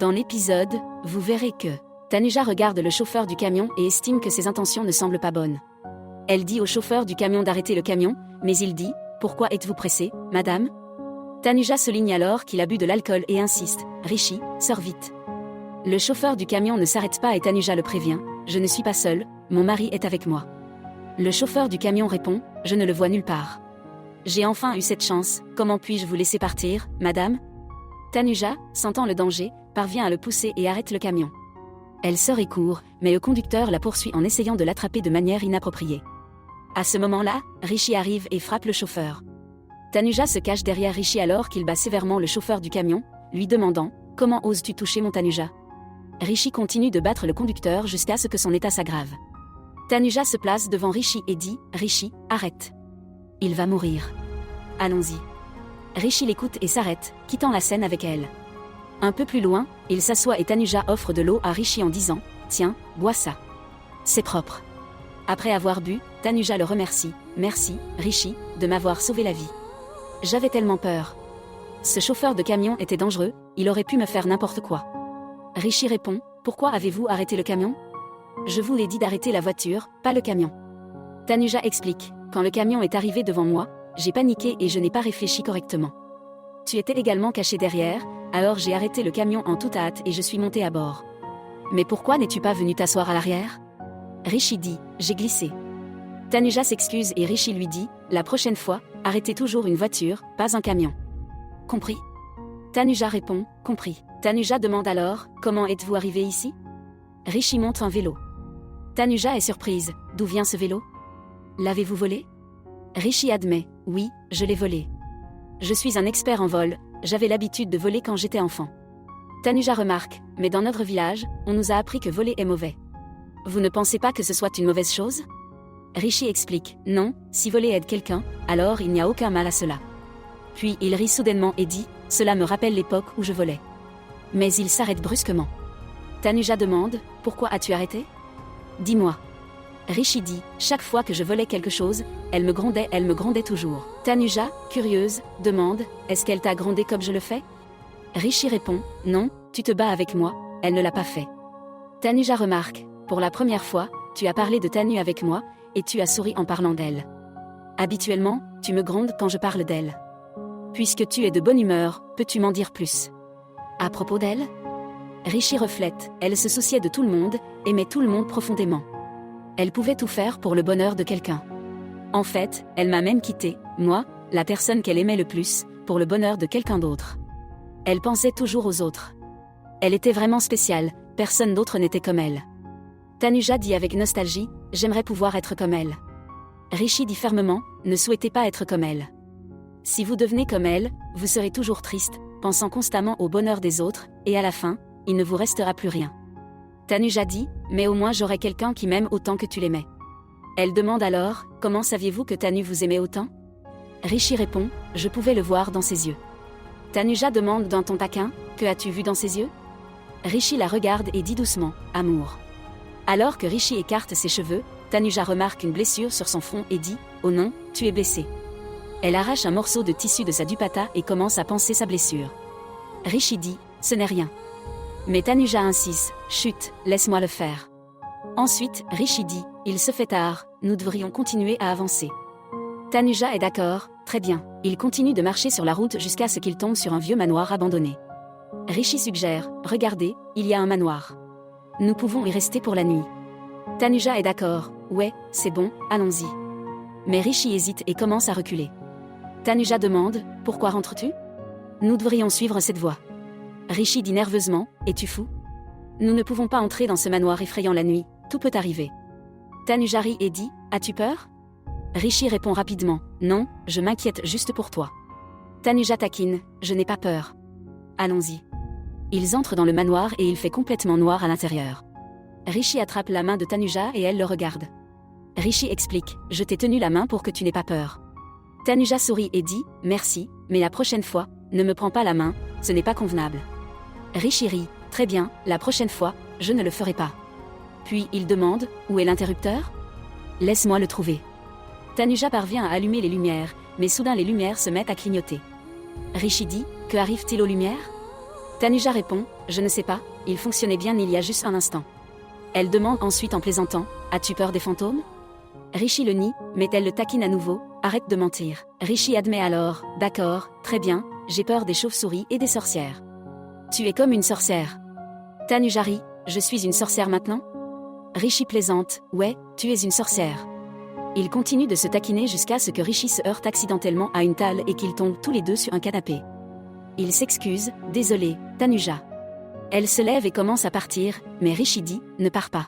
Dans l'épisode, vous verrez que Tanuja regarde le chauffeur du camion et estime que ses intentions ne semblent pas bonnes. Elle dit au chauffeur du camion d'arrêter le camion, mais il dit « Pourquoi êtes-vous pressé, madame ?» Tanuja souligne alors qu'il a bu de l'alcool et insiste « Rishi, sors vite !» Le chauffeur du camion ne s'arrête pas et Tanuja le prévient « Je ne suis pas seule, mon mari est avec moi. » Le chauffeur du camion répond « Je ne le vois nulle part. » J'ai enfin eu cette chance, comment puis-je vous laisser partir, madame ? Tanuja, sentant le danger, parvient à le pousser et arrête le camion. Elle sort et court, mais le conducteur la poursuit en essayant de l'attraper de manière inappropriée. À ce moment-là, Rishi arrive et frappe le chauffeur. Tanuja se cache derrière Rishi alors qu'il bat sévèrement le chauffeur du camion, lui demandant « Comment oses-tu toucher mon Tanuja ?» Rishi continue de battre le conducteur jusqu'à ce que son état s'aggrave. Tanuja se place devant Rishi et dit « Rishi, arrête. Il va mourir. Allons-y. » Rishi l'écoute et s'arrête, quittant la scène avec elle. Un peu plus loin, il s'assoit et Tanuja offre de l'eau à Rishi en disant « Tiens, bois ça. C'est propre. » Après avoir bu, Tanuja le remercie « Merci, Rishi, de m'avoir sauvé la vie. J'avais tellement peur. Ce chauffeur de camion était dangereux, il aurait pu me faire n'importe quoi. » Rishi répond « Pourquoi avez-vous arrêté le camion ? Je vous l'ai dit d'arrêter la voiture, pas le camion. » Tanuja explique « Quand le camion est arrivé devant moi, j'ai paniqué et je n'ai pas réfléchi correctement. Tu étais également caché derrière, alors j'ai arrêté le camion en toute hâte et je suis monté à bord. Mais pourquoi n'es-tu pas venu t'asseoir à l'arrière ? » Rishi dit « J'ai glissé. » Tanuja s'excuse et Rishi lui dit « La prochaine fois, arrêtez toujours une voiture, pas un camion. Compris ? » Tanuja répond « Compris. » Tanuja demande alors « Comment êtes-vous arrivé ici ?» Rishi monte un vélo. Tanuja est surprise « D'où vient ce vélo ? L'avez-vous volé ?» Rishi admet « Oui, je l'ai volé. Je suis un expert en vol, j'avais l'habitude de voler quand j'étais enfant. » Tanuja remarque « Mais dans notre village, on nous a appris que voler est mauvais. Vous ne pensez pas que ce soit une mauvaise chose ? Rishi explique « Non, si voler aide quelqu'un, alors il n'y a aucun mal à cela. » Puis il rit soudainement et dit « Cela me rappelle l'époque où je volais. » Mais il s'arrête brusquement. Tanuja demande « Pourquoi as-tu arrêté ? Dis-moi. » Rishi dit « Chaque fois que je volais quelque chose, elle me grondait toujours. » Tanuja, curieuse, demande « Est-ce qu'elle t'a grondé comme je le fais ?» Rishi répond « Non, tu te bats avec moi, elle ne l'a pas fait. » Tanuja remarque « Pour la première fois, tu as parlé de Tanu avec moi, et tu as souri en parlant d'elle. Habituellement, tu me grondes quand je parle d'elle. Puisque tu es de bonne humeur, peux-tu m'en dire plus ? À propos d'elle ? » Rishi reflète, elle se souciait de tout le monde, aimait tout le monde profondément. Elle pouvait tout faire pour le bonheur de quelqu'un. En fait, elle m'a même quitté, moi, la personne qu'elle aimait le plus, pour le bonheur de quelqu'un d'autre. Elle pensait toujours aux autres. Elle était vraiment spéciale, personne d'autre n'était comme elle. Tanuja dit avec nostalgie, « J'aimerais pouvoir être comme elle. » Rishi dit fermement, « Ne souhaitez pas être comme elle. Si vous devenez comme elle, vous serez toujours triste, pensant constamment au bonheur des autres, et à la fin, il ne vous restera plus rien. » Tanuja dit, « Mais au moins j'aurai quelqu'un qui m'aime autant que tu l'aimais. » Elle demande alors, « Comment saviez-vous que Tanu vous aimait autant ?» Rishi répond, « Je pouvais le voir dans ses yeux. » Tanuja demande d'un ton taquin, « Que as-tu vu dans ses yeux ?» Rishi la regarde et dit doucement, « Amour. » Alors que Rishi écarte ses cheveux, Tanuja remarque une blessure sur son front et dit, « Oh non, tu es blessé. » Elle arrache un morceau de tissu de sa dupatta et commence à panser sa blessure. Rishi dit, « Ce n'est rien. » Mais Tanuja insiste, « Chut, laisse-moi le faire. » Ensuite, Rishi dit, « Il se fait tard, nous devrions continuer à avancer. » Tanuja est d'accord, très bien. Il continue de marcher sur la route jusqu'à ce qu'il tombe sur un vieux manoir abandonné. Rishi suggère, « Regardez, il y a un manoir. Nous pouvons y rester pour la nuit. » Tanuja est d'accord, « Ouais, c'est bon, allons-y. » Mais Rishi hésite et commence à reculer. Tanuja demande, « Pourquoi rentres-tu ? Nous devrions suivre cette voie. » Rishi dit nerveusement, « Es-tu fou ? Nous ne pouvons pas entrer dans ce manoir effrayant la nuit, tout peut arriver. » Tanuja rit et dit, « As-tu peur ? » Rishi répond rapidement, « Non, je m'inquiète juste pour toi. » Tanuja taquine, « Je n'ai pas peur. Allons-y. » Ils entrent dans le manoir et il fait complètement noir à l'intérieur. Rishi attrape la main de Tanuja et elle le regarde. Rishi explique, « Je t'ai tenu la main pour que tu n'aies pas peur. » Tanuja sourit et dit, « Merci, mais la prochaine fois, ne me prends pas la main, ce n'est pas convenable. » Rishi rit, « Très bien, la prochaine fois, je ne le ferai pas. » Puis il demande, « Où est l'interrupteur ? Laisse-moi le trouver. » Tanuja parvient à allumer les lumières, mais soudain les lumières se mettent à clignoter. Rishi dit, « Que arrive-t-il aux lumières ? Tanuja répond, je ne sais pas, il fonctionnait bien il y a juste un instant. Elle demande ensuite en plaisantant, as-tu peur des fantômes? Rishi le nie, mais elle le taquine à nouveau, arrête de mentir. Rishi admet alors, d'accord, très bien, j'ai peur des chauves-souris et des sorcières. Tu es comme une sorcière. Tanuja rit, je suis une sorcière maintenant? Rishi plaisante, ouais, tu es une sorcière. Ils continuent de se taquiner jusqu'à ce que Rishi se heurte accidentellement à une table et qu'ils tombent tous les deux sur un canapé. Il s'excuse, désolé, Tanuja. Elle se lève et commence à partir, mais Rishi dit, ne pars pas.